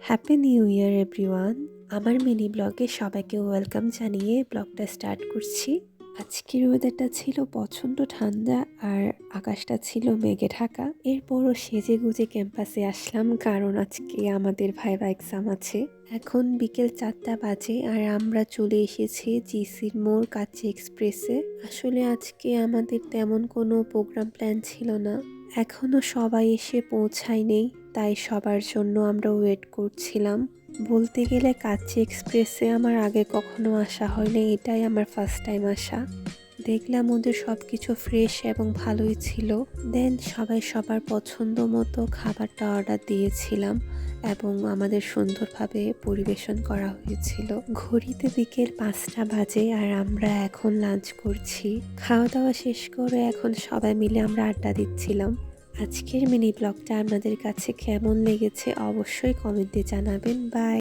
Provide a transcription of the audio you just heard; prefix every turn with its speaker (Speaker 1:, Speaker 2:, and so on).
Speaker 1: Happy new year everyone. আমার mini ব্লগে সবাইকে ওয়েলকাম জানিয়ে ব্লগটা স্টার্ট করছি। আজকের ওয়েদারটা ছিল প্রচণ্ড ঠান্ডা আর আকাশটা ছিল মেঘে ঢাকা। এরপরও সেজে গুজে ক্যাম্পাসে আসলাম, কারণ আজকে আমাদের ভাইবা এক্সাম আছে। এখন বিকেল 4টা বাজে আর আমরা চলে এসেছি জিসির মোড় কাচ্চি এক্সপ্রেসে। আসলে আজকে আমাদের তেমন কোনো প্রোগ্রাম প্ল্যান ছিল না, এখনো সবাই এসে পৌঁছায়নি, তাই সবার জন্য আমরা ওয়েট করছিলাম। বলতে গেলে কাচ্চি এক্সপ্রেসে আমার আগে কখনো আসা হয়নি, এটাই আমার ফার্স্ট টাইম আসা। দেখলাম ওদের সব কিছু ফ্রেশ এবং ভালোই ছিল। দেন সবাই সবার পছন্দ মতো খাবারটা অর্ডার দিয়েছিলাম এবং আমাদের সুন্দরভাবে পরিবেশন করা হয়েছিল। ঘড়িতে বিকেল 5টা বাজে আর আমরা এখন লাঞ্চ করছি। খাওয়া দাওয়া শেষ করে এখন সবাই মিলে আমরা আড্ডা দিচ্ছিলাম। আজকের মিনি ব্লগটা আপনাদের কাছে কেমন লেগেছে অবশ্যই কমেন্টে জানাবেন। বাই।